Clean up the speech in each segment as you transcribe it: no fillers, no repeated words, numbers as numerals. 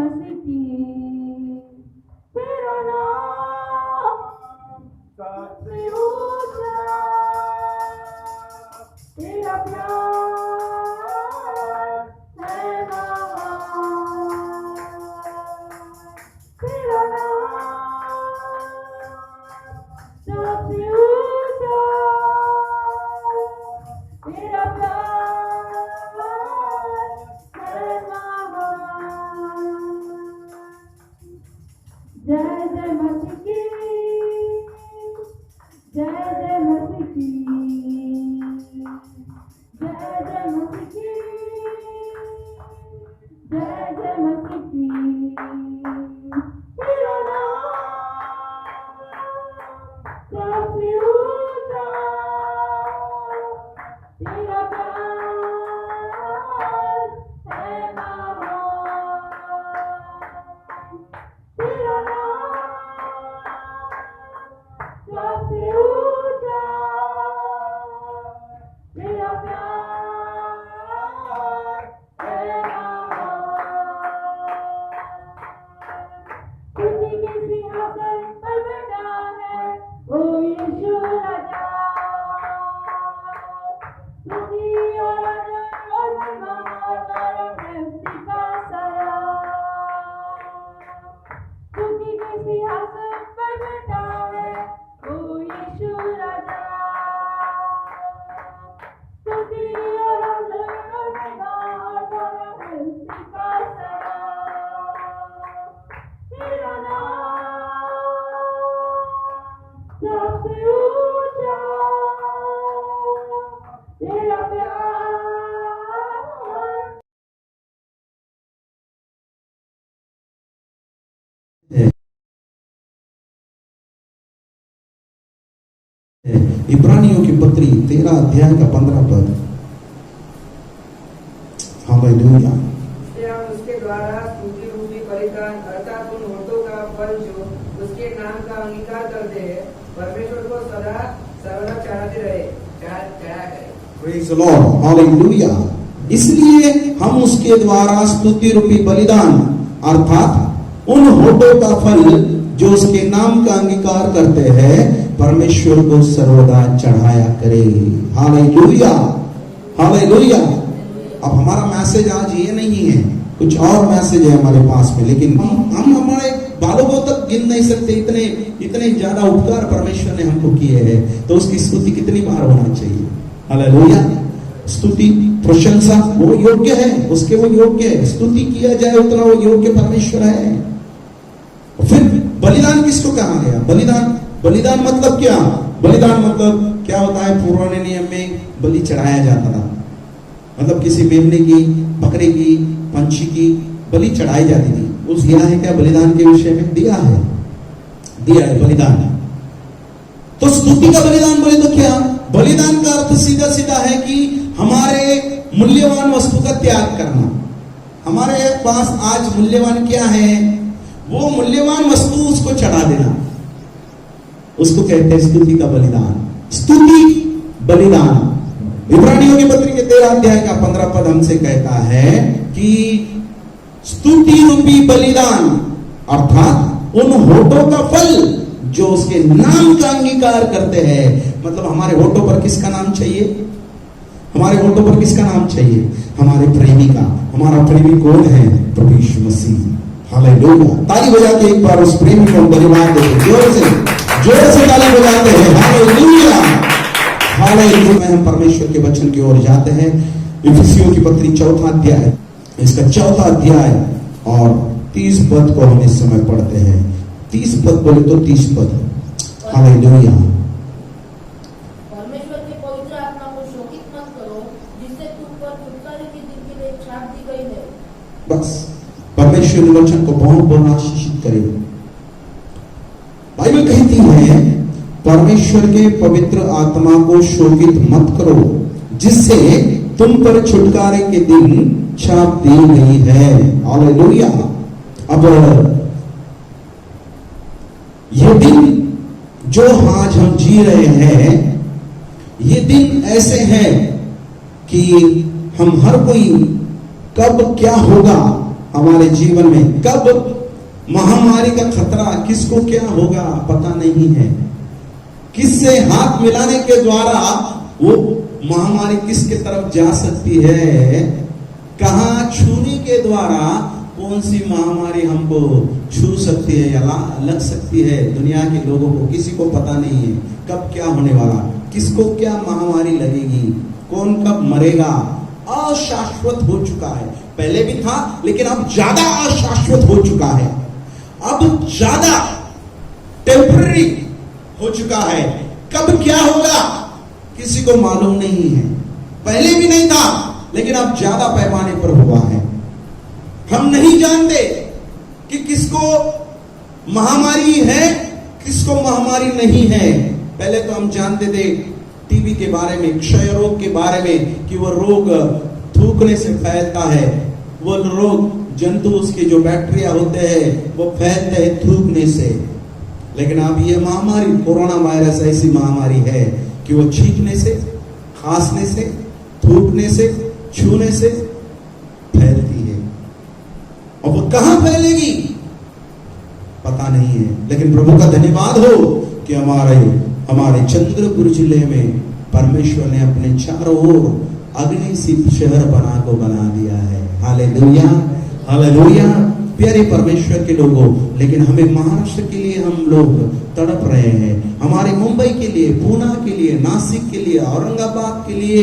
मसीह की तेरा नाम सबसे ऊंचा, तेरा प्यार है महान, तेरा नाम सबसे ऊंचा, तेरा प्यार है महान। जय जय मसीह की, जय जय मसीह की, जय जय मसीह की, जय जय मसीह की। तेरा नाम सबसे ऊंचा, तेरा प्यार है महान, तेरा नाम सबसे ऊंचा, तेरा प्यार है महान। तुझी के सिंहासन पर बैठा है ओ यीशु राजा, तुझी और आदर और महिमा और महत्व का सारा। तुझी के सिंहासन पर बैठा है ओ यीशु राजा, तुझी और आदर और महिमा और महत्व का सारा। तेरा नाम सबसे ऊंचा, तेरा प्यार इब्रानियों की पत्री 13 अध्याय का 15 पद। हालेलुया। हम उसके द्वारा स्तुति रूपी बलिदान अर्थात उन होठों का फल जो उसके नाम का अंगीकार करते हैं परमेश्वर को सदा सर्वदा चढ़ाते रहे, चढ़ा करे। Praise the Lord. हालेलुया। इसलिए हम उसके द्वारा स्तुति रूपी बलिदान अर्थात उन होठों का फल जो उसके नाम का अंगीकार करते हैं परमेश्वर को सर्वदा चढ़ाया करे। Hallelujah, hallelujah. अब हमारा मैसेज आज ये नहीं है, कुछ और मैसेज है हमारे पास में, लेकिन हम हमारे बालों को तक गिन नहीं सकते, इतने इतने ज्यादा उपकार परमेश्वर ने हमको किए हैं। तो उसकी स्तुति कितनी बार होना चाहिए? हालेलुया। स्तुति प्रशंसा वो योग्य है, उसके वो योग्य है, स्तुति किया जाए उतना वो योग्य परमेश्वर है। फिर बलिदान किसको कहा गया? बलिदान, बलिदान मतलब क्या? बलिदान मतलब क्या होता है? पुराने नियम में बलि चढ़ाया जाता था, मतलब किसी मेमने की, बकरे की, पंछी की बलि चढ़ाई जाती थी। उस दिया है क्या बलिदान के विषय में? दिया है, दिया है बलिदान। तो स्तुति का बलिदान बोले तो क्या? बलिदान का अर्थ सीधा सीधा है कि हमारे मूल्यवान वस्तु का त्याग करना। हमारे पास आज मूल्यवान क्या है? वो मूल्यवान वस्तु उसको चढ़ा देना, उसको कहते हैं स्तुति का बलिदान। स्तुति बलिदान। इब्रानियों की पत्री के 13 अध्याय का 15 पद हमसे कहता है कि स्तुति रूपी बलिदान अर्थात उन होठों का फल जो उसके नाम का अंगीकार करते हैं। मतलब हमारे होठों पर किसका नाम चाहिए? हमारे होठों पर किसका नाम चाहिए? हमारे प्रेमी का। हमारा प्रेमी कौन है? प्रभु यीशु मसीह। हालेलुया। ताली बजा के एक बार उस प्रेमी को धन्यवाद देते, जोर से ताली बजाते हैं। Hallelujah, hallelujah. हम परमेश्वर के वचन की ओर जाते हैं। इफिसियों की पत्री 4 अध्याय, इसका 4 अध्याय और 30 पद को हम इस समय पढ़ते हैं। 30 पद बोले तो 30 पद। हालेलुया। परमेश्वर की पवित्र आत्मा को शोकित मत करो, जिससे तुम पर छुटकारे के दिन के लिए छाप दी गई है। बस परमेश्वर के वचन को बहुत आशीषित करे। बाइबल कहती है परमेश्वर के पवित्र आत्मा को शोकित मत करो, जिससे तुम पर छुटकारे के दिन छाप दी गई है। हालेलुया। अब ये दिन जो आज हम जी रहे हैं, ये दिन ऐसे हैं कि हम हर कोई कब क्या होगा हमारे जीवन में कब महामारी का खतरा किसको क्या होगा पता नहीं है। किससे हाथ मिलाने के द्वारा वो महामारी किसके तरफ जा सकती है, कहां छूने के द्वारा कौन सी महामारी हमको छू सकती है या लग सकती है। दुनिया के लोगों को किसी को पता नहीं है कब क्या होने वाला, किसको क्या महामारी लगेगी, कौन कब मरेगा। अशाश्वत हो चुका है, पहले भी था लेकिन अब ज्यादा अशाश्वत हो चुका है, अब ज्यादा टेम्पररी हो चुका है। कब क्या होगा किसी को मालूम नहीं है, पहले भी नहीं था लेकिन अब ज्यादा पैमाने पर हुआ है। हम नहीं जानते कि किसको महामारी है किसको महामारी नहीं है। पहले तो हम जानते थे टीबी के बारे में, क्षय रोग के बारे में कि वो रोग थूकने से फैलता है, वो रोग जंतु उसके जो बैक्टीरिया होते हैं वो फैलते हैं थूकने से। लेकिन अब ये महामारी कोरोना वायरस ऐसी महामारी है कि वो छींकने से, खांसने से, थूकने से, छूने से फैलती है। और वो कहां फैलेगी पता नहीं है, लेकिन प्रभु का धन्यवाद हो कि हमारे चंद्रपुर जिले में परमेश्वर ने अपने चारों ओर अग्नि सी शहर बना दिया है। Hallelujah, hallelujah. प्यारे परमेश्वर के लोगों, लेकिन हमें महाराष्ट्र के लिए हम लोग तड़प रहे हैं, हमारे मुंबई के लिए, पूना के लिए, नासिक के लिए, औरंगाबाद के लिए,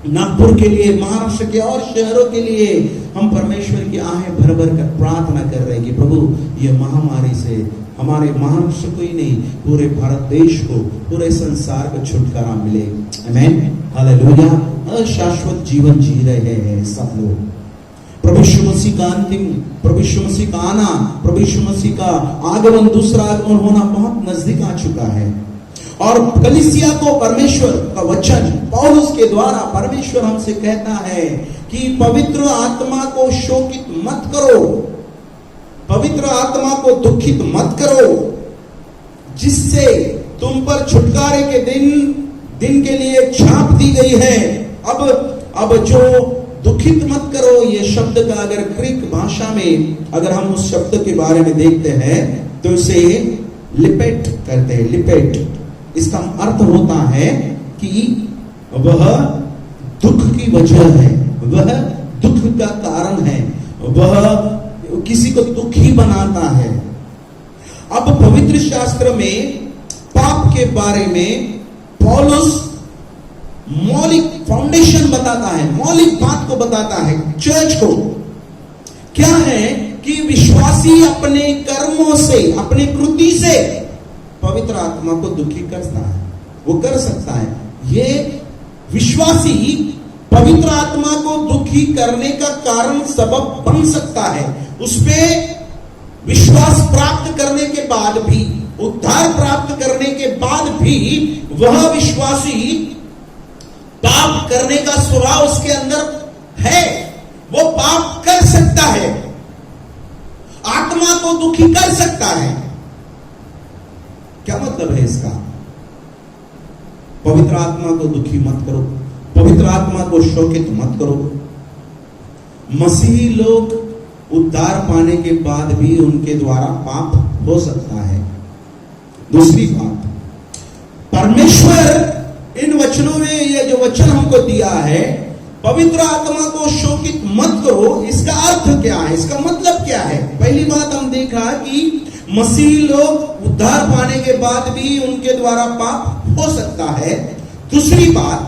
नागपुर के लिए, महाराष्ट्र के और शहरों के लिए हम परमेश्वर की आहें भर भर कर प्रार्थना कर रहे हैं कि प्रभु ये महामारी से हमारे महाराष्ट्र को ही नहीं पूरे भारत देश को, पूरे संसार को छुटकारा मिले। आमीन, हालेलुया। अशाश्वत जीवन जी रहे हैं सब लोग। प्रभु यीशु मसीह का अंतिम, प्रभु यीशु मसीह का आना, प्रभु यीशु मसीह का आगमन, दूसरा आगमन होना बहुत नजदीक आ चुका है। और कलीसिया को परमेश्वर का वचन पौलुस के द्वारा परमेश्वर हमसे कहता है कि पवित्र आत्मा को शोकित मत करो, पवित्र आत्मा को दुखित मत करो, जिससे तुम पर छुटकारे के दिन के लिए छाप दी गई है। अब जो दुखित मत करो, ये शब्द का अगर ग्रीक भाषा में अगर हम उस शब्द के बारे में देखते हैं तो इसे लिपेट कहते हैं। लिपेट इसका अर्थ होता है कि वह दुख की वजह है, वह दुख का कारण है, वह किसी को दुखी बनाता है। अब पवित्र शास्त्र में पाप के बारे में पौलुस मौलिक फाउंडेशन बताता है, मौलिक बात को बताता है चर्च को। क्या है कि विश्वासी अपने कर्मों से, अपने कृति से पवित्र आत्मा को दुखी करता है, वो कर सकता है। ये विश्वासी पवित्र आत्मा को दुखी करने का कारण सबब बन सकता है। उसपे विश्वास प्राप्त करने के बाद भी, उद्धार प्राप्त करने के बाद भी वह विश्वासी पाप करने का स्वभाव उसके अंदर है, वो पाप कर सकता है, आत्मा को दुखी कर सकता है। क्या मतलब है इसका? पवित्र आत्मा को दुखी मत करो, पवित्र आत्मा को शोकित मत करो। मसीही लोग उद्धार पाने के बाद भी उनके द्वारा पाप हो सकता है। दूसरी बात, परमेश्वर इन वचनों में ये जो वचन हमको दिया है, पवित्र आत्मा को शोकित मत करो, इसका अर्थ क्या है, इसका मतलब क्या है? पहली बात हम देखा कि मसीही लोग उद्धार पाने के बाद भी उनके द्वारा पाप हो सकता है। दूसरी बात,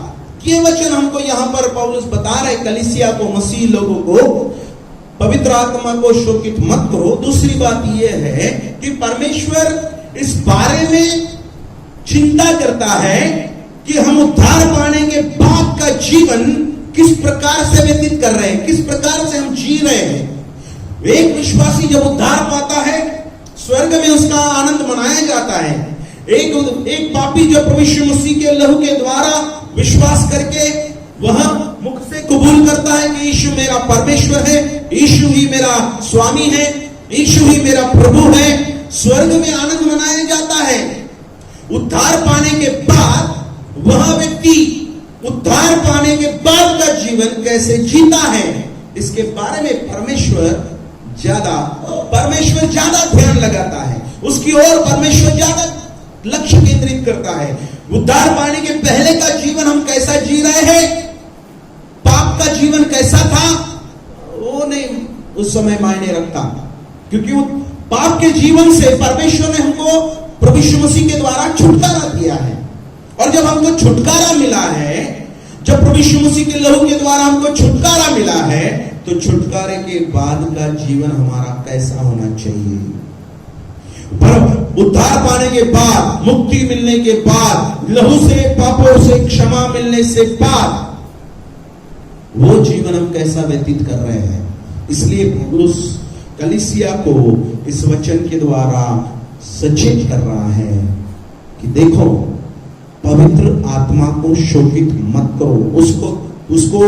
ये वचन हमको यहां पर पौलुस बता रहे कलीसिया को, मसीही लोगों को, पवित्र आत्मा को शोकित मत करो। दूसरी बात यह है कि परमेश्वर इस बारे में चिंता करता है कि हम उद्धार पाने के बाद का जीवन किस प्रकार से व्यतीत कर रहे हैं, किस प्रकार से हम जी रहे हैं। एक विश्वासी जब उद्धार पाता है, स्वर्ग में उसका आनंद मनाया जाता है। एक पापी जो प्रभु यीशु मसीह के लहू के द्वारा विश्वास करके वह मुख से कबूल करता है कि यीशु मेरा परमेश्वर है, यीशु ही मेरा स्वामी है, यीशु ही मेरा प्रभु है, स्वर्ग में आनंद मनाया जाता है। उद्धार पाने के बाद वह व्यक्ति उद्धार पाने के बाद का जीवन कैसे जीता है, इसके बारे में परमेश्वर ज्यादा ध्यान लगाता है, उसकी ओर परमेश्वर ज्यादा लक्ष्य केंद्रित करता है। उद्धार पाने के पहले का जीवन हम कैसा जी रहे हैं, पाप का जीवन कैसा था, वो नहीं उस समय मायने रखता, क्योंकि पाप के जीवन से परमेश्वर ने हमको प्रभु यीशु मसीह के द्वारा छुटकारा दिया है। और जब हमको छुटकारा मिला है, जब प्रभु यीशु मसीह के लहू के द्वारा हमको छुटकारा मिला है, तो छुटकारे के बाद का जीवन हमारा कैसा होना चाहिए। पर उद्धार पाने के बाद, मुक्ति मिलने के बाद, लहू से पापों से क्षमा मिलने से बाद वो जीवन हम कैसा व्यतीत कर रहे हैं। इसलिए पौलुस कलीसिया को इस वचन के द्वारा सचेत कर रहा है कि देखो, पवित्र आत्मा को शोकित मत करो, उसको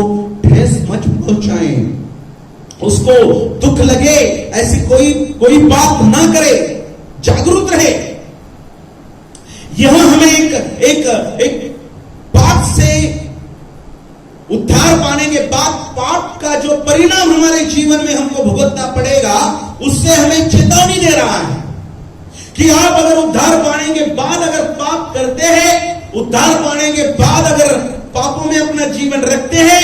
ठेस मत पहुंचाएं, उसको दुख लगे ऐसी कोई बात ना करे, जागरूक रहे। यह हमें एक पाप से उद्धार पाने के बाद पाप का जो परिणाम हमारे जीवन में हमको भुगतना पड़ेगा, उससे हमें चेतावनी दे रहा है कि आप अगर उद्धार पाने के बाद अगर पाप करते हैं, उद्धार पाने के बाद अगर पापों में अपना जीवन रखते हैं,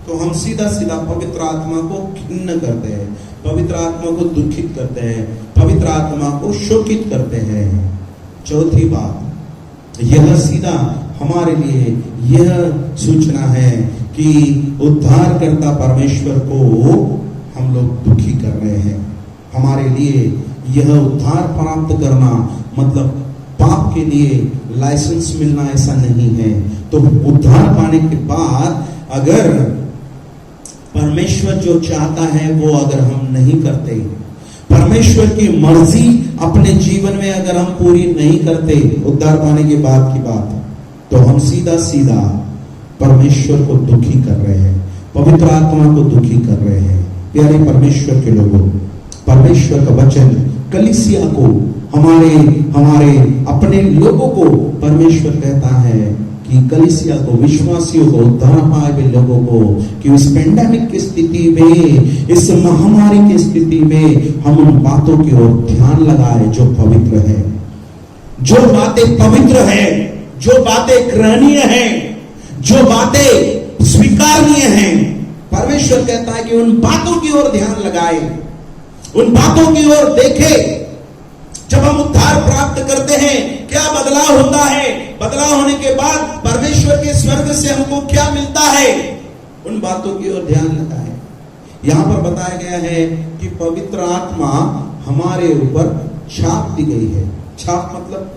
तो हम सीधा पवित्र आत्मा को खिन्न करते हैं, पवित्र आत्मा को दुखित करते हैं, पवित्र आत्मा को शोकित करते हैं। चौथी बात, यह सीधा हमारे लिए यह सूचना है कि उद्धार करता परमेश्वर को हम लोग दुखी कर रहे हैं। हमारे लिए यह उद्धार प्राप्त करना मतलब पाप के लिए लाइसेंस मिलना ऐसा नहीं है। तो उद्धार पाने के बाद अगर परमेश्वर जो चाहता है वो अगर हम नहीं करते, परमेश्वर की मर्जी अपने जीवन में अगर हम पूरी नहीं करते, उद्धार पाने के बाद की बात, तो हम सीधा परमेश्वर को दुखी कर रहे हैं, पवित्र आत्मा को दुखी कर रहे हैं। प्यारे परमेश्वर के लोगों, परमेश्वर का वचन कलीसिया को, हमारे अपने लोगों को परमेश्वर कहता है कि कलीसिया को, विश्वासियों को, उद्धार पाए हुए लोगों को, कि इस पेंडेमिक की स्थिति में, इस महामारी की स्थिति में हम उन बातों की ओर ध्यान लगाए जो पवित्र है, जो बातें पवित्र है, जो बातें ग्रहणीय हैं, जो बातें स्वीकारनीय हैं। परमेश्वर कहता है कि उन बातों की ओर ध्यान लगाए, उन बातों की ओर देखे। जब हम उद्धार प्राप्त करते हैं, क्या बदलाव होता है, बदलाव होने के बाद परमेश्वर के स्वर्ग से हमको क्या मिलता है, उन बातों की ओर ध्यान लगाए। यहां पर बताया गया है कि पवित्र आत्मा हमारे ऊपर छाप दी गई है। छाप मतलब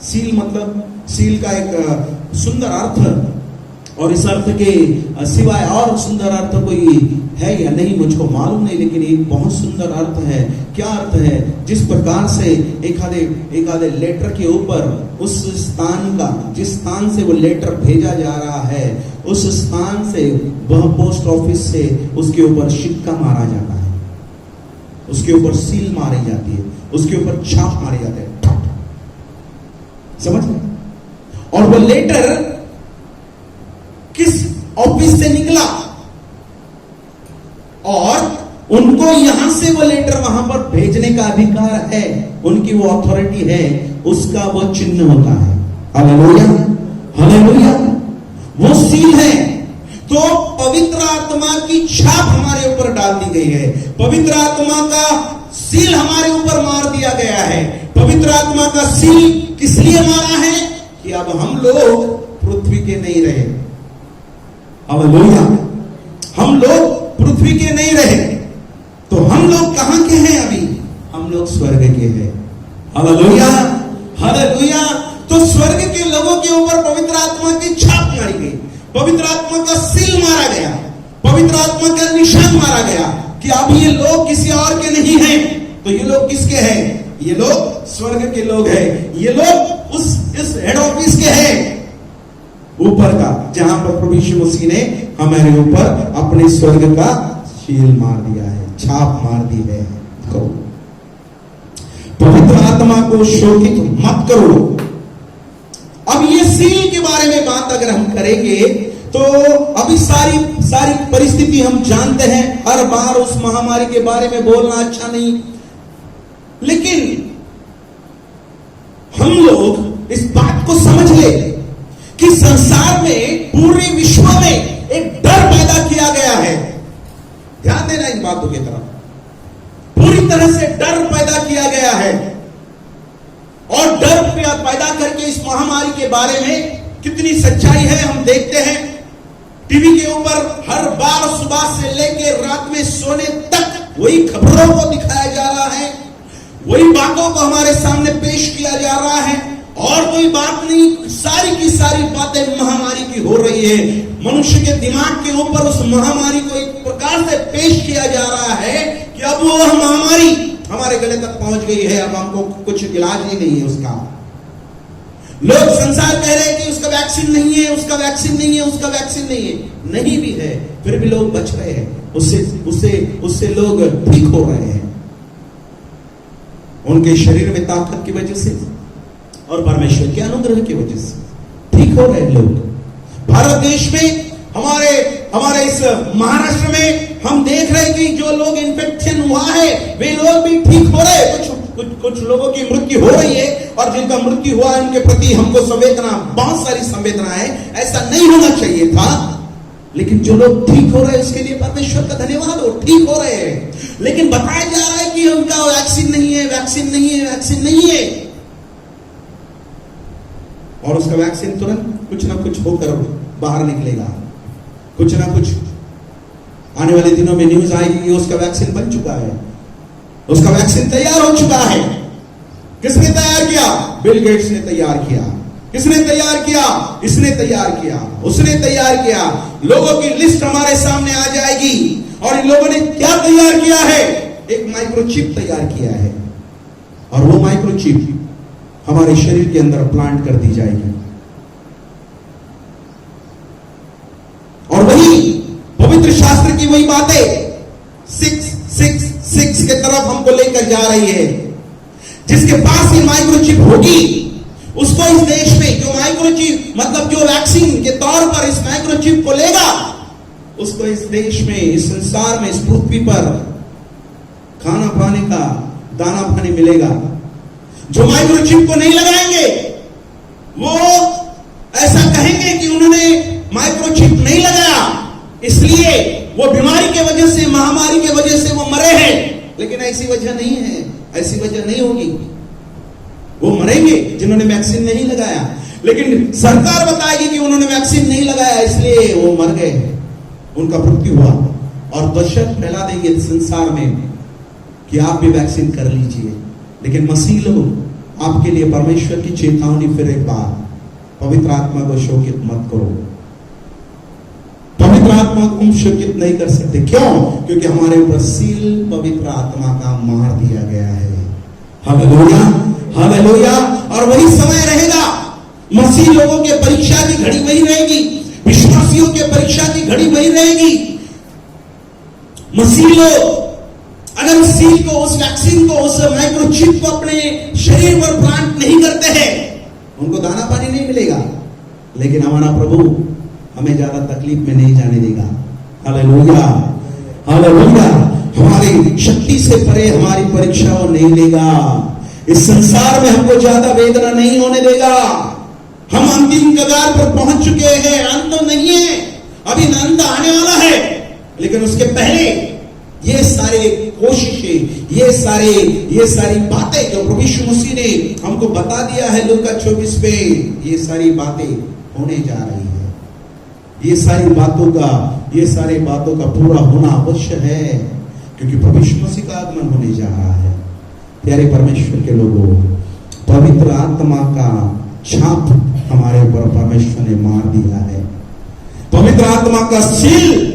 सील मतलब सील का एक सुंदर अर्थ, और इस अर्थ के सिवाय और सुंदर अर्थ कोई है या नहीं मुझको मालूम नहीं, लेकिन एक बहुत सुंदर अर्थ है। क्या अर्थ है? जिस प्रकार से एक आधे लेटर के ऊपर उस स्थान का, जिस स्थान से वो लेटर भेजा जा रहा है, उस स्थान से वह पोस्ट ऑफिस से उसके ऊपर सिक्का मारा जाता है, उसके ऊपर सील मारी जाती है, उसके ऊपर छाप मारे जाते हैं। समझ में? और वो लेटर किस ऑफिस से निकला और उनको यहां से वो लेटर वहां पर भेजने का अधिकार है, उनकी वो अथॉरिटी है, उसका वो चिन्ह होता है। हालेलुया, हालेलुया, वो सील है। तो पवित्र आत्मा की छाप हमारे ऊपर डाल दी गई है, पवित्र आत्मा का सील हमारे ऊपर मार दिया गया है। पवित्र आत्मा का सील किस लिए मारा है? कि अब हम लोग पृथ्वी के नहीं रहे। हालेलुया, हम लोग पृथ्वी के नहीं रहे, तो हम लोग कहां के हैं? अभी हम लोग स्वर्ग के हैं। Hallelujah, hallelujah. तो स्वर्ग के लोगों के ऊपर पवित्र आत्मा की छाप मारी गई, पवित्र आत्मा का सील मारा गया, पवित्र आत्मा का निशान मारा गया कि अब ये लोग किसी और के नहीं हैं। तो ये लोग किसके हैं? ये लोग स्वर्ग के लोग हैं। ये लोग इस हेड ऑफिस के हैं, ऊपर का, जहां पर प्रभु यीशु मसीह ने हमारे ऊपर अपने स्वर्ग का सील मार दिया है, छाप मार दी है। पवित्र आत्मा को शोकित मत करो। अब ये सील के बारे में बात अगर हम करेंगे तो अभी सारी परिस्थिति हम जानते हैं, हर बार उस महामारी के बारे में बोलना अच्छा नहीं, लेकिन हम लोग इस बात को समझ ले कि संसार में, पूरे विश्व में एक डर पैदा किया गया है। ध्यान देना इन बातों की तरफ। पूरी तरह से डर पैदा किया गया है, और डर पैदा करके इस महामारी के बारे में कितनी सच्चाई है हम देखते हैं। टीवी के ऊपर हर बार सुबह से लेकर रात में सोने तक वही खबरों को दिखाया जा रहा है, वही बातों को हमारे सामने पेश किया जा रहा है, और कोई बात नहीं, सारी की सारी बातें महामारी की हो रही है। मनुष्य के दिमाग के ऊपर उस महामारी को एक प्रकार से पेश किया जा रहा है कि अब वो महामारी हमारे गले तक पहुंच गई है, अब हमको कुछ इलाज ही नहीं है उसका। लोग संसार कह रहे हैं कि उसका वैक्सीन नहीं है, उसका वैक्सीन नहीं है, उसका वैक्सीन नहीं है। नहीं भी है, फिर भी लोग बच रहे हैं, उससे लोग ठीक हो रहे हैं, उनके शरीर में ताकत की वजह से और परमेश्वर के अनुग्रह की वजह से ठीक हो रहे लोग। भारत देश में, हमारे इस महाराष्ट्र में हम देख रहे हैं कि जो लोग इन्फेक्शन हुआ है वे लोग भी ठीक हो रहे हैं। कुछ लोगों की मृत्यु हो रही है, और जिनका मृत्यु हुआ है उनके प्रति हमको संवेदना, बहुत सारी संवेदना है। ऐसा नहीं होना चाहिए था, लेकिन जो लोग ठीक हो रहे हैं उसके लिए परमेश्वर का धन्यवाद हो, ठीक हो रहे हैं। लेकिन बताया जा रहा है कि उनका वैक्सीन नहीं है, वैक्सीन नहीं है, वैक्सीन नहीं है, और उसका वैक्सीन तुरंत कुछ ना कुछ होकर बाहर निकलेगा। कुछ ना कुछ आने वाले दिनों में न्यूज आएगी कि उसका वैक्सीन बन चुका है, उसका वैक्सीन तैयार हो चुका है। किसने तैयार किया? बिल गेट्स ने तैयार किया। किसने तैयार किया? इसने तैयार किया, उसने तैयार किया। लोगों की लिस्ट हमारे सामने आ जाएगी, और इन लोगों ने क्या तैयार किया है? एक माइक्रोचिप तैयार किया है, और वो माइक्रोचिप हमारे शरीर के अंदर प्लांट कर दी जाएगी, और वही पवित्र शास्त्र की वही बातें 666 के तरफ हमको लेकर जा रही है। जिसके पास ये माइक्रोचिप होगी उसको इस देश में, जो माइक्रोचिप मतलब जो वैक्सीन के तौर पर इस माइक्रोचिप को लेगा, उसको इस देश में, इस संसार में, इस पृथ्वी पर खाना पाने का दाना पानी मिलेगा। जो माइक्रोचिप को नहीं लगाएंगे वो ऐसा कहेंगे कि उन्होंने माइक्रोचिप नहीं लगाया, इसलिए वो बीमारी के वजह से, महामारी के वजह से वो मरे हैं। लेकिन ऐसी वजह नहीं है, ऐसी वजह नहीं होगी। वो मरेंगे जिन्होंने वैक्सीन नहीं लगाया, लेकिन सरकार बताएगी कि उन्होंने वैक्सीन नहीं लगाया इसलिए वो मर गए, उनका मृत्यु हुआ, और दहशत फैला देंगे संसार में कि आप भी वैक्सीन कर लीजिए। लेकिन मसीह लोग, आपके लिए परमेश्वर की चेतावनी फिर एक बार, पवित्र आत्मा को शोकित मत करो। पवित्र आत्मा को हम शोकित नहीं कर सकते। क्यों? क्योंकि हमारे ऊपर सील पवित्र आत्मा का मार दिया गया है। Hallelujah, hallelujah. और वही समय रहेगा, मसीह लोगों के परीक्षा की घड़ी वही रहेगी, विश्वासियों के परीक्षा की घड़ी वही रहेगी। मसीह लोग अगर उस सील को, उस वैक्सीन को, उस माइक्रोचिप को अपने शरीर पर प्लांट नहीं करते हैं, उनको दाना पानी नहीं मिलेगा। लेकिन हमारा प्रभु हमें ज्यादा तकलीफ में नहीं जाने देगा। Hallelujah, hallelujah. हमारी शक्ति से परे हमारी परीक्षा वो नहीं लेगा। इस संसार में हमको ज्यादा वेदना नहीं होने देगा। हम अंतिम कगार पर पहुंच चुके हैं, अंत नहीं है, अभी अंत आने वाला है। लेकिन उसके पहले ये सारे कोशिशें, ये सारी बातें जो प्रभु यीशु मसीह ने हमको बता दिया है लूका 24 में, ये सारी बातें होने जा रही है। ये सारी बातों का पूरा होना अवश्य है, क्योंकि प्रभु यीशु मसीह का आगमन होने जा रहा है। प्यारे परमेश्वर के लोगों, पवित्र आत्मा का छाप हमारे ऊपर परमेश्वर ने मार दिया है। पवित्र आत्मा का सील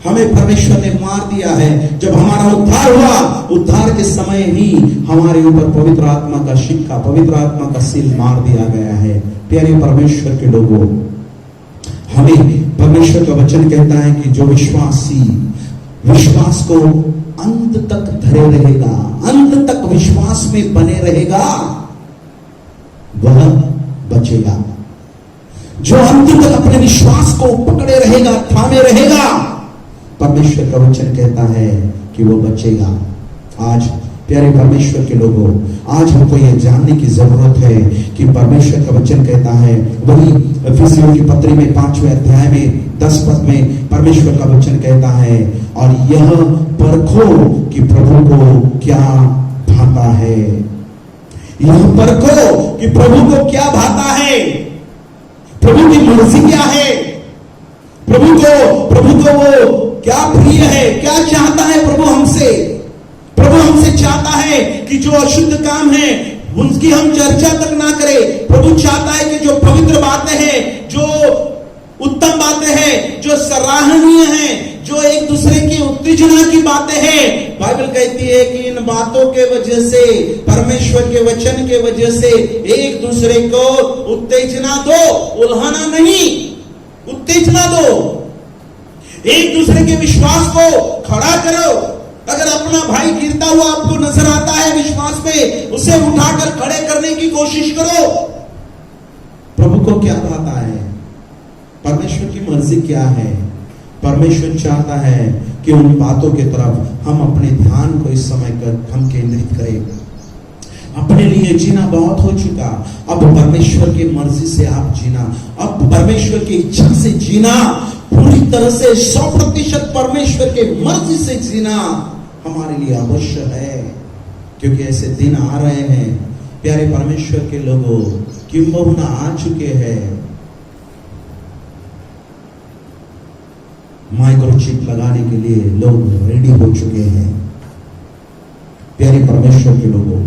हमें परमेश्वर ने मार दिया है। जब हमारा उद्धार हुआ, उद्धार के समय ही हमारे ऊपर पवित्र आत्मा का सिक्का, पवित्र आत्मा का सील मार दिया गया है। प्यारे परमेश्वर के लोगों, हमें परमेश्वर का वचन कहता है कि जो विश्वासी विश्वास को अंत तक धरे रहेगा, अंत तक विश्वास में बने रहेगा, वह बचेगा। जो अंत तक अपने विश्वास को पकड़े रहेगा, थामे रहेगा, परमेश्वर का वचन कहता है कि वो बचेगा। आज प्यारे परमेश्वर के लोगों, आज हमको ये जानने की जरूरत है कि परमेश्वर का वचन कहता है, वही इफिसियों की पत्री में 5वें अध्याय में 10 पद में परमेश्वर का वचन कहता है, और यह परखो कि प्रभु को क्या भाता है। यह परखो कि प्रभु को क्या भाता है, प्रभु की मर्जी क्या है, प्रभु को वो क्या प्रिय है, क्या चाहता है प्रभु हमसे। प्रभु हमसे चाहता है कि जो अशुद्ध काम है उनकी हम चर्चा तक ना करें। प्रभु चाहता है कि जो पवित्र बातें हैं, जो उत्तम बातें हैं, जो सराहनीय हैं, जो एक दूसरे की उत्तेजना की बातें हैं, बाइबल कहती है कि इन बातों के वजह से, परमेश्वर के वचन के वजह से एक दूसरे को उत्तेजना दो, उल्हाना नहीं, उत्तेजना दो। एक दूसरे के विश्वास को खड़ा करो। अगर अपना भाई गिरता हुआ आपको नजर आता है विश्वास में, उसे उठाकर खड़े करने की कोशिश करो। प्रभु को क्या भाता है, परमेश्वर की मर्जी क्या है। परमेश्वर चाहता है कि उन बातों की तरफ हम अपने ध्यान को इस समय हम केंद्रित करें। अपने लिए जीना बहुत हो चुका, अब परमेश्वर की मर्जी से आप जीना, अब परमेश्वर की इच्छा से जीना, पूरी तरह से 100% परमेश्वर के मर्जी से जीना हमारे लिए अवश्य है। क्योंकि ऐसे दिन आ रहे हैं प्यारे परमेश्वर के लोगों, किंबहुना आ चुके हैं, माइक्रोचिप लगाने के लिए लोग रेडी हो चुके हैं। प्यारे परमेश्वर के लोगों,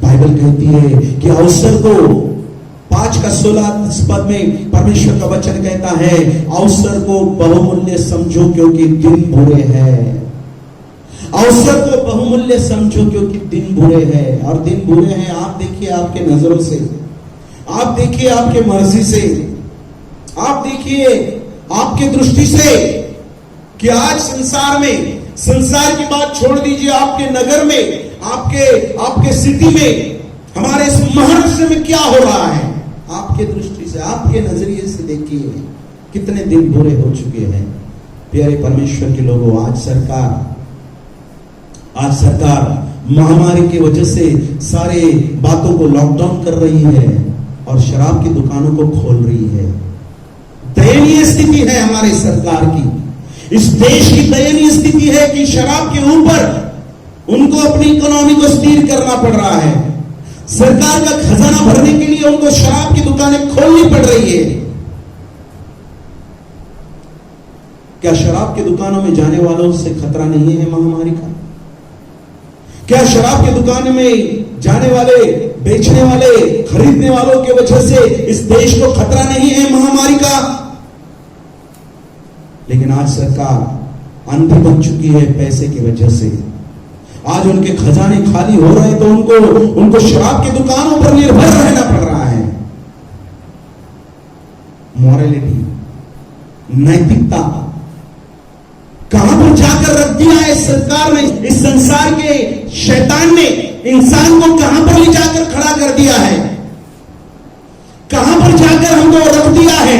बाइबल कहती है कि अवसर को 5:16 पद में परमेश्वर का वचन कहता है, अवसर को बहुमूल्य समझो क्योंकि दिन बुरे हैं। अवसर को बहुमूल्य समझो क्योंकि दिन बुरे हैं। और दिन बुरे हैं, आप देखिए आपके नजरों से, आप देखिए आपके मर्जी से, आप देखिए आपके दृष्टि से कि आज संसार में, संसार की बात छोड़ दीजिए, आपके नगर में, आपके सिटी में, हमारे इस महाराष्ट्र में क्या हो रहा है। आपके दृष्टि से, आपके नजरिए से देखिए कितने दिन बुरे हो चुके हैं। प्यारे परमेश्वर के लोगों, आज सरकार महामारी की वजह से सारे बातों को लॉकडाउन कर रही है और शराब की दुकानों को खोल रही है। दयनीय स्थिति है हमारे सरकार की। इस देश की दयनीय स्थिति है कि शराब के ऊपर उनको अपनी इकोनॉमी को स्थिर करना पड़ रहा है। सरकार का खजाना भरने के लिए उनको शराब की दुकानें खोलनी पड़ रही है। क्या शराब की दुकानों में जाने वालों से खतरा नहीं है महामारी का? क्या शराब की दुकान में जाने वाले, बेचने वाले, खरीदने वालों की वजह से इस देश को खतरा नहीं है महामारी का? लेकिन आज सरकार अंधी बन चुकी है पैसे की वजह से। आज उनके खजाने खाली हो रहे हैं तो उनको शराब की दुकानों पर निर्भर रहना पड़ रहा है। मॉरलिटी, नैतिकता कहां पर जाकर रख दिया है सरकार ने। इस संसार के शैतान ने इंसान को कहां पर ले जाकर खड़ा कर दिया है, कहां पर जाकर हमको रख दिया है।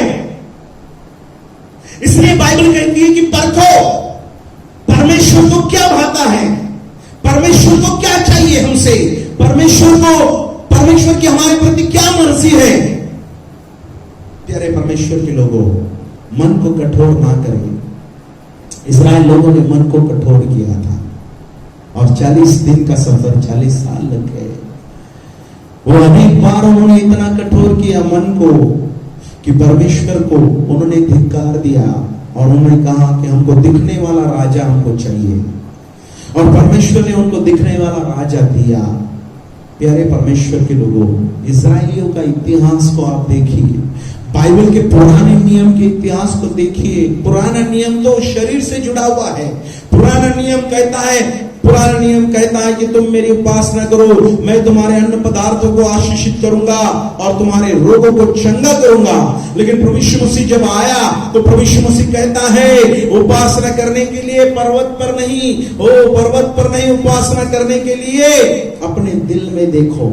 इसलिए बाइबल कहती है कि परखो परमेश्वर को क्या भाता है, परमेश्वर को क्या चाहिए हमसे, परमेश्वर की हमारे प्रति क्या मर्जी है। प्यारे परमेश्वर के लोगों, मन को कठोर ना करें। इस्राएल लोगों ने मन को कठोर किया था और 40 दिन का सफर, 40 साल लग गए। वो अनेक बार उन्होंने इतना कठोर किया मन को कि परमेश्वर को उन्होंने धिक्कार दिया और उन्होंने कहा कि हमको दिखने वाला राजा हमको चाहिए, और परमेश्वर ने उनको दिखने वाला राजा दिया। प्यारे परमेश्वर के लोगों, इस्राएलियों का इतिहास को आप देखिए, बाइबल के पुराने नियम के इतिहास को देखिए। पुराना नियम तो शरीर से जुड़ा हुआ है। पुराना नियम कहता है कि तुम मेरी उपासना करो, मैं तुम्हारे अन्न पदार्थों को आशीषित करूंगा और तुम्हारे रोगों को चंगा करूंगा। लेकिन प्रभु यीशु मसीह जब आया तो प्रभु यीशु मसीह कहता है उपासना करने के लिए पर्वत पर नहीं, उपासना करने के लिए अपने दिल में देखो।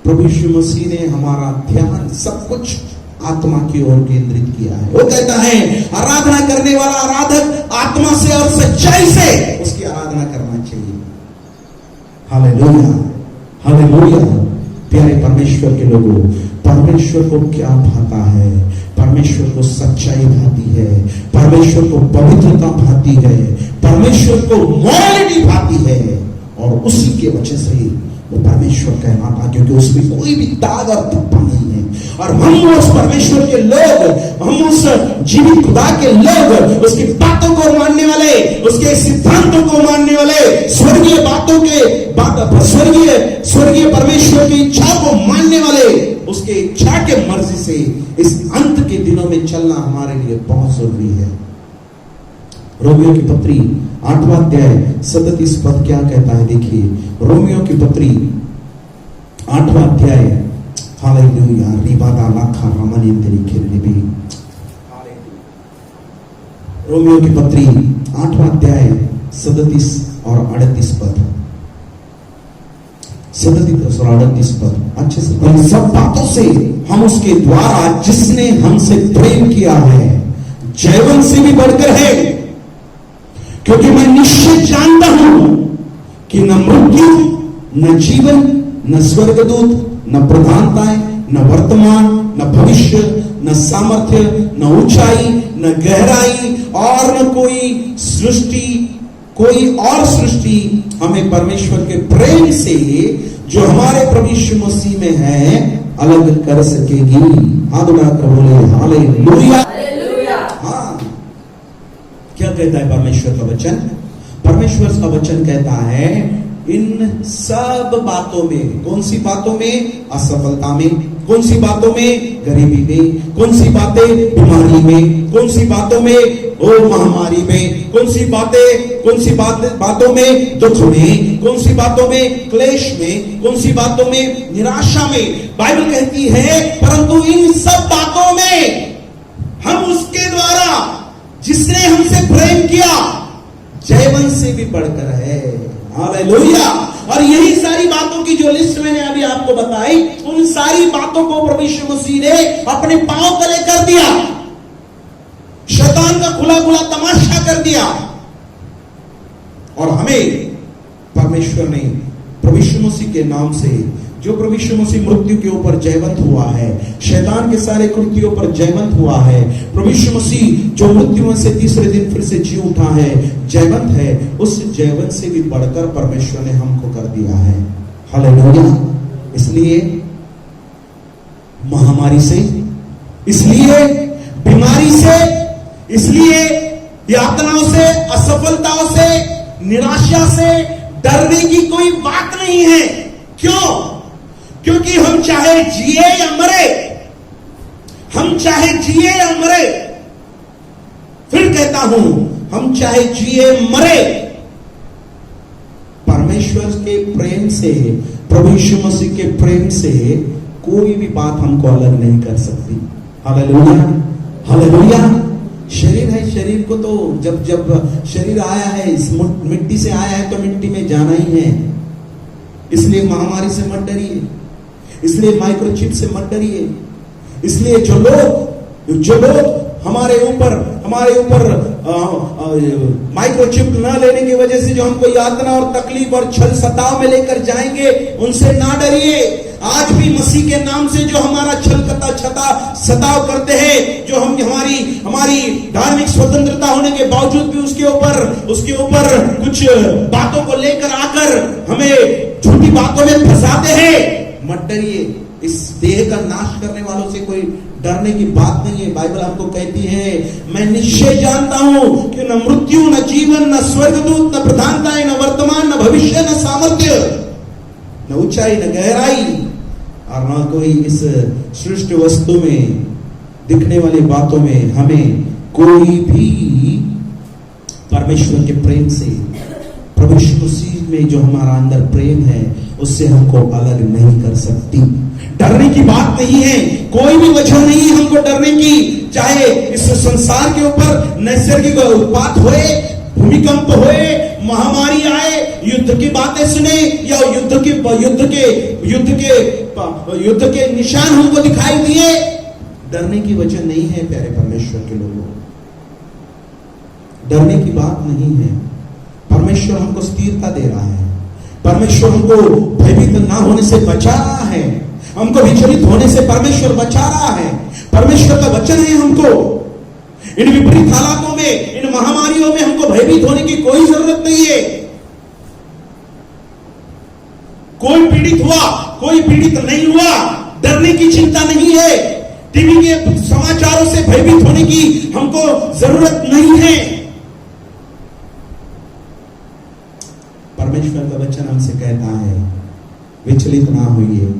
प्रभु यीशु मसीह ने हमारा ध्यान सब कुछ आत्मा की ओर केंद्रित किया है। वो कहता है आराधना करने वाला आराधक आत्मा से और सच्चाई से उसकी आराधना करना चाहिए। Hallelujah, hallelujah. प्यारे परमेश्वर के लोगों, परमेश्वर को क्या भाता है? परमेश्वर को सच्चाई भाती है, परमेश्वर को पवित्रता भाती है, परमेश्वर को मॉरलिटी भाती है, और उसी के वजह से वो परमेश्वर कहलाता, क्योंकि उसमें कोई भी दाग और धब्बा नहीं है। और हम उस परमेश्वर के लोग, हम उस जीवित खुदा के लोग, उसकी बातों को मानने वाले, उसके सिद्धांतों को मानने वाले, स्वर्गीय बातों के स्वर्गीय परमेश्वर की इच्छा को मानने वाले, उसके इच्छा के मर्जी से इस अंत के दिनों में चलना हमारे लिए बहुत जरूरी है। रोमियो की पत्री 8वां अध्याय 37 पद क्या कहता है? देखिए, रोमियो की पत्री 8वां अध्याय, हालेलुया, रिबादा लाखा रमनिंद्री खिरनिबी। रोमियो की पत्री 8वां अध्याय 37 और 38 पद, 37 और 38 पद अच्छे से। इन सब बातों से हम उसके द्वारा जिसने हमसे प्रेम किया है जयवंत से भी बढ़कर है, क्योंकि मैं निश्चय जानता हूं कि न मृत्यु, न जीवन, न स्वर्गदूत, न प्रधानताएं, न वर्तमान, न भविष्य, न सामर्थ्य, न ऊंचाई, न गहराई और न कोई और सृष्टि हमें परमेश्वर के प्रेम से जो हमारे प्रभु यीशु मसीह में है अलग कर सकेगी। हाथ उठाकर बोले हालेलुया। हाँ, क्या कहता है परमेश्वर का वचन? परमेश्वर का वचन कहता है इन सब बातों में, कौन सी बातों में? असफलता में, कौन सी बातों में? गरीबी में, कौन सी बातें? बीमारी में, कौन सी बातों में? महामारी में, कौन सी बातों में? दुख में, कौन सी बातों में? क्लेश में, कौन सी बातों में? निराशा में। बाइबल कहती है परंतु इन सब बातों में हम उसके द्वारा जिसने हमसे प्रेम किया जयवंत से भी बढ़कर है। हालेलुया। और यही सारी बातों की जो लिस्ट मैंने अभी आपको बताई, उन सारी बातों को प्रभु यीशु मसीह ने अपने पांव तले कर दिया, शैतान का खुला खुला तमाशा कर दिया, और हमें परमेश्वर ने प्रभु यीशु मसीह के नाम से, जो प्रभु यीशु मसीह मृत्यु के ऊपर जयवंत हुआ है, शैतान के सारे कृत्यों पर जयवंत हुआ है, प्रभु यीशु मसीह जो मृत्यु में से तीसरे दिन फिर से जी उठा है, जयवंत है, उस जयवंत से भी बढ़कर परमेश्वर ने हमको कर दिया है। हालेलुया। इसलिए महामारी से, इसलिए बीमारी से, इसलिए यातनाओं से, असफलताओं से, निराशा से डरने की कोई बात नहीं है। क्यों? क्योंकि हम चाहे जिए या मरे, हम चाहे जिए या मरे, फिर कहता हूं हम चाहे जिए मरे, परमेश्वर के प्रेम से, प्रभु यीशु मसीह के प्रेम से कोई भी बात हमको अलग नहीं कर सकती। Hallelujah, hallelujah. शरीर है, शरीर को तो जब शरीर आया है, इस मिट्टी से आया है तो मिट्टी में जाना ही है। इसलिए महामारी से मत डरिए, इसलिए माइक्रोचिप से मत डरिए, इसलिए जो लोग हमारे ऊपर माइक्रोचिप न लेने की वजह से जो हमको यातना और तकलीफ और छल सताव में लेकर जाएंगे, उनसे ना डरिए। आज भी मसीह के नाम से जो हमारा छल सताव करते हैं, जो हम हमारी धार्मिक स्वतंत्रता होने के बावजूद भी उसके ऊपर कुछ बातों को लेकर आकर हमें झूठी बातों में फंसाते हैं, मत डरिए। इस देह का नाश करने वालों से कोई डरने की बात नहीं है। बाइबल आपको कहती है मैं निश्चय जानता हूं कि न मृत्यु, न जीवन, न स्वर्गदूत, न प्रधानताएं, न वर्तमान, न भविष्य, न सामर्थ्य, न ऊंचाई, न गहराई और न कोई इस सृष्टि वस्तु में दिखने वाली बातों में हमें कोई भी परमेश्वर के प्रेम से, प्रभु यीशु मसीह में जो हमारा अंदर प्रेम है, उससे हमको अलग नहीं कर सकती। डरने की बात नहीं है, कोई भी वजह नहीं है हमको डरने की। चाहे इस संसार के ऊपर नैसर्गिक उत्पात होए, भूमिकंप होए, महामारी आए, युद्ध की बातें सुने या युद्ध के निशान हमको दिखाई दिए, डरने की वजह नहीं है प्यारे परमेश्वर के लोगों, डरने की बात नहीं है। परमेश्वर हमको स्थिरता दे रहा है, परमेश्वर हमको भयभीत ना होने से बचा रहा है, हमको विचलित होने से परमेश्वर बचा रहा है। परमेश्वर का वचन है हमको इन विपरीत हालातों में, इन महामारियों में हमको भयभीत होने की कोई जरूरत नहीं है। कोई पीड़ित हुआ, कोई पीड़ित नहीं हुआ, डरने की चिंता नहीं है। टीवी के समाचारों से भयभीत होने की हमको जरूरत नहीं है। परमेश्वर का वचन हमसे कहता है विचलित ना होइए।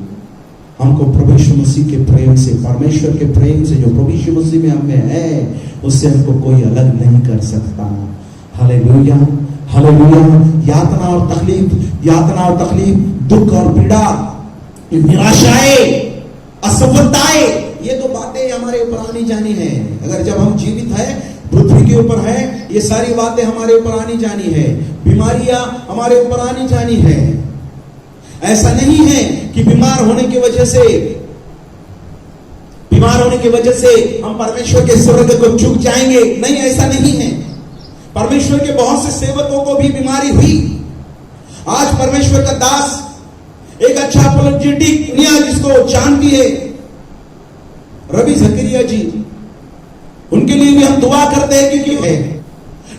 हमको प्रभु यीशु मसीह के प्रेम से, परमेश्वर के प्रेम से जो प्रभु यीशु मसीह में हमें है, उससे हमको कोई अलग नहीं कर सकता। Hallelujah, hallelujah. यातना और तकलीफ, दुख और पीड़ा, निराशाएं, असफलताएं, ये तो बातें हमारे ऊपर आनी जानी है। अगर जब हम जीवित है, पृथ्वी के ऊपर है, ये सारी बातें हमारे ऊपर आनी जानी है। बीमारियां हमारे ऊपर आनी जानी है। ऐसा नहीं है कि बीमार होने की वजह से हम परमेश्वर के स्वर्ग को चूक जाएंगे। नहीं, ऐसा नहीं है। परमेश्वर के बहुत से सेवकों को भी बीमारी हुई। आज परमेश्वर का दास, एक अच्छा अपॉलोजेटिक दुनिया जिसको जानती है, रवि जकरिया जी, उनके लिए भी हम दुआ करते हैं क्योंकि है,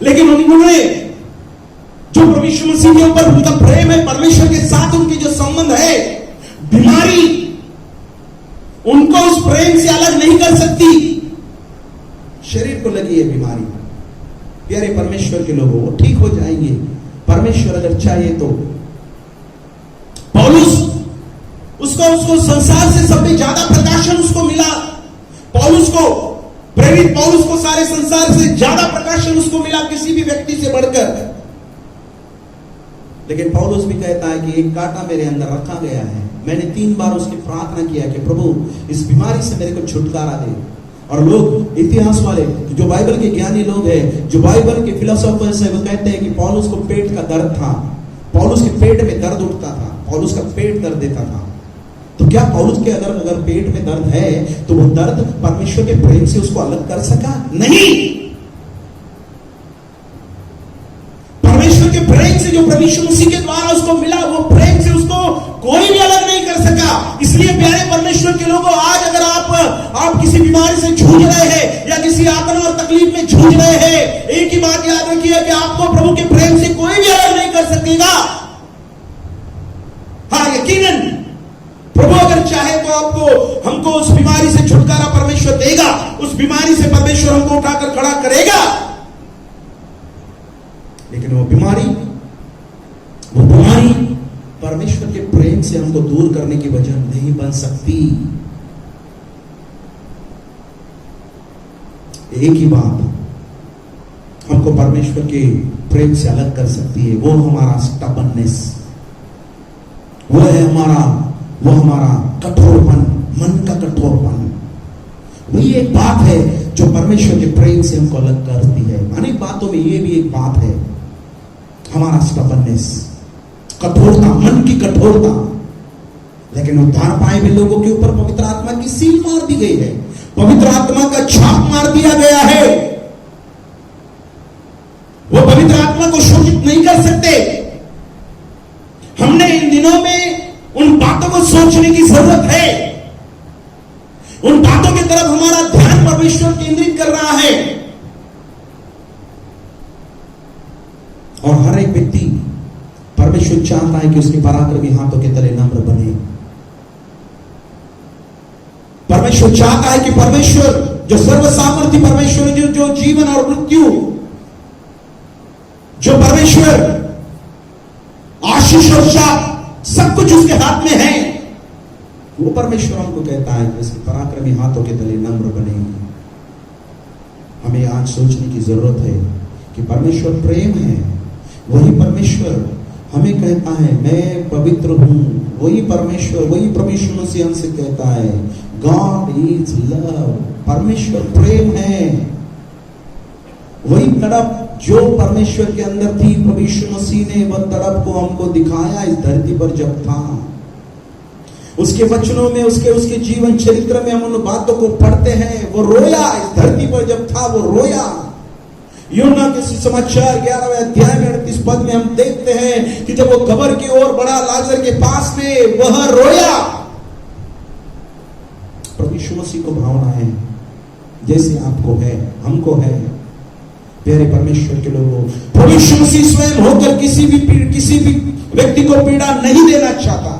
लेकिन उन्होंने जो प्रभु यीशु मसीह के ऊपर उनका प्रेम है, परमेश्वर के साथ उनकी जो संबंध है, बीमारी उनको उस प्रेम से अलग नहीं कर सकती। शरीर को लगी है बीमारी, प्यारे परमेश्वर के लोगों, वो ठीक हो जाएंगे परमेश्वर अगर चाहे तो। पौलुस, उसको संसार से सबसे ज्यादा प्रकाशन उसको मिला। पौलुस को सारे संसार से ज्यादा प्रकाशन उसको मिला, किसी भी व्यक्ति से बढ़कर। लेकिन पौलुस भी कहता है कि एक कांटा मेरे अंदर रखा गया है। मैंने 3 बार उसकी प्रार्थना किया कि प्रभु इस बीमारी से मेरे को छुटकारा दे। और लोग, इतिहास वाले, जो बाइबल के ज्ञानी लोग हैं, जो बाइबल के फिलोसोफर्स हैं, वो कहते हैं कि पौलुस को पेट का दर्द था, पौलुस के पेट में दर्द उठता था, पौलुस का पेट दर्द देता था। तो क्या पौलुस के अगर पेट में दर्द है तो वो दर्द परमेश्वर के प्रेम से उसको अलग कर सका? नहीं। परमेश्वर के प्रेम से जो प्रभु यीशु मसीह के द्वारा उसको मिला, वो प्रेम से उसको कोई भी अलग नहीं कर सका। इसलिए प्यारे परमेश्वर के लोगों, आज अगर आप किसी बीमारी से जूझ रहे हैं या किसी यातना और तकलीफ में जूझ रहे हैं, एक ही बात याद रखिए कि आपको प्रभु के प्रेम से कोई भी अलग नहीं कर सकेगा। हाँ, यकीनन प्रभु अगर चाहे तो हमको उस बीमारी से छुटकारा परमेश्वर देगा, उस बीमारी से परमेश्वर हमको उठाकर खड़ा करेगा। लेकिन वो बीमारी परमेश्वर के प्रेम से हमको दूर करने की वजह नहीं बन सकती। एक ही बात हमको परमेश्वर के प्रेम से अलग कर सकती है, वो हमारा स्टबर्ननेस, वो है हमारा कठोरपन, मन का कठोरपन। वही एक बात है जो परमेश्वर के प्रेम से हमको अलग करती है। अनेक बातों में ये भी एक बात है, हमारा स्टबर्ननेस, कठोरता, मन की कठोरता। लेकिन उद्धार पाए हुए लोगों के ऊपर पवित्र आत्मा की सील मार दी गई है, पवित्र आत्मा का छाप मार दिया गया है। वो पवित्र आत्मा को शोषित नहीं कर सकते। हमने इन दिनों में उन बातों को सोचने की जरूरत है, उन बातों की तरफ हमारा ध्यान परमेश्वर केंद्रित कर रहा है। और हर एक व्यक्ति, परमेश्वर चाहता है कि उसके पराक्रमी हाथों के तले नम्र बने। परमेश्वर चाहता है कि परमेश्वर जो सर्वसामर्थी परमेश्वर, जो जीवन और मृत्यु, जो परमेश्वर आशीष और शाप सब कुछ उसके हाथ में है, वो परमेश्वर हमको कहता है कि उसके पराक्रमी हाथों के तले नम्र बने। हमें आज सोचने की जरूरत है कि परमेश्वर प्रेम है। वही परमेश्वर हमें कहता है मैं पवित्र हूं। वही परमेश्वर, वही प्रभु यीशु मसीह हमसे कहता है गॉड इज लव, परमेश्वर प्रेम है। वही तड़प जो परमेश्वर के अंदर थी, प्रभु यीशु मसीह ने वह तड़प को हमको दिखाया इस धरती पर जब था। उसके वचनों में, उसके जीवन चरित्र में हम उन बातों को पढ़ते हैं। वो रोया, इस धरती पर जब था वो रोया। यूहन्ना के समाचार 11वें अध्याय में 38 पद में हम देखते हैं कि जब वो कब्र की ओर बढ़ा लाजर के पास में, वह रोया। प्रभु यीशु मसीह को भावना है जैसे आपको है, हमको है। प्यारे परमेश्वर के लोगों, प्रभु यीशु मसीह स्वयं होकर किसी भी व्यक्ति को पीड़ा नहीं देना चाहता,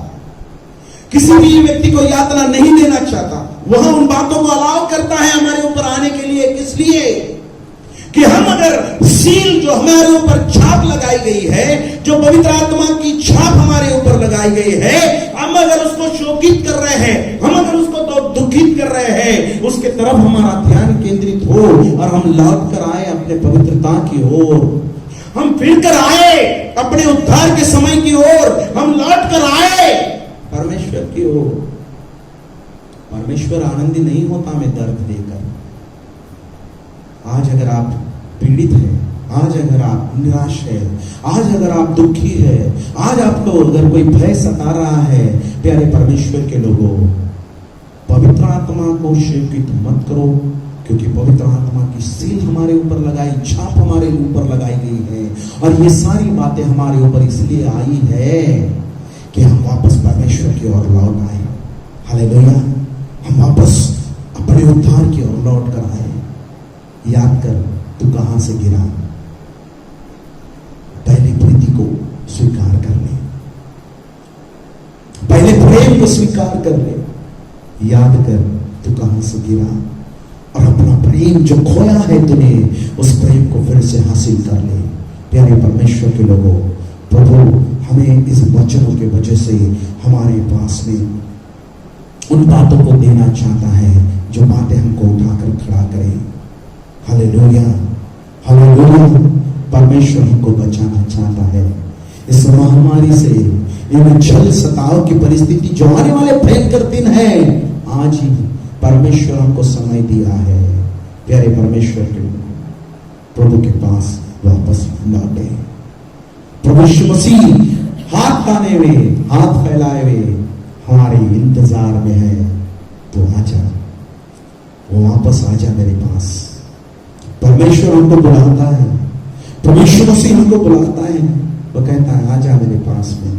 किसी भी व्यक्ति को यातना नहीं देना चाहता। वह उन बातों को अलाउ करता है हमारे ऊपर आने के लिए। किस लिए? कि हम अगर सील जो हमारे ऊपर छाप लगाई गई है, जो पवित्र आत्मा की छाप हमारे ऊपर लगाई गई है, हम अगर उसको शोकित कर रहे हैं, हम अगर उसको दुखित कर रहे हैं, उसके तरफ हमारा ध्यान केंद्रित हो और हम लौट कर आए अपने पवित्रता की ओर, हम फिर कर आए अपने उद्धार के समय की ओर, हम लौट कर आए परमेश्वर की ओर। परमेश्वर आनंदी नहीं होता हमें दर्द देकर। आज अगर आप पीड़ित हैं, आज अगर आप निराश है, आज अगर आप दुखी है, आज आपको अगर कोई भय सता रहा है, प्यारे परमेश्वर के लोगों, पवित्र आत्मा को शोकित मत करो, क्योंकि पवित्र आत्मा की सील हमारे ऊपर लगाई, छाप हमारे ऊपर लगाई गई है। और ये सारी बातें हमारे ऊपर इसलिए आई है कि हम वापस परमेश्वर की ओर लौट आए। हालेलुया। हम वापस अपने उद्धार की ओर लौट कर आए। याद कर, तू कहां से गिरा। पहले प्रीति को स्वीकार कर ले, पहले प्रेम को स्वीकार कर ले। याद कर, तू कहां से गिरा और अपना प्रेम जो खोया है तूने, उस प्रेम को फिर से हासिल कर ले। प्यारे परमेश्वर के लोगों, प्रभु हमें इस वचनों के वजह से हमारे पास में उन बातों को देना चाहता है जो बातें हमको उठाकर खड़ा करें। Hallelujah, hallelujah. परमेश्वर हमको बचाना चाहता है इस महामारी से, इन जल सताव की परिस्थिति जो आने वाले भयंकर दिन है। आज ही परमेश्वर हमको समय दिया है। प्यारे परमेश्वर के प्रभु के पास वापस लौटे। प्रभु यीशु मसीह हाथ ताने हुए, हाथ फैलाए हुए हमारे इंतजार में है। तो आजा, वो वापस आजा मेरे पास। परमेश्वर हमको बुलाता है, प्रभु यीशु मसीह हमको बुलाता है। वो कहता है आजा मेरे पास में।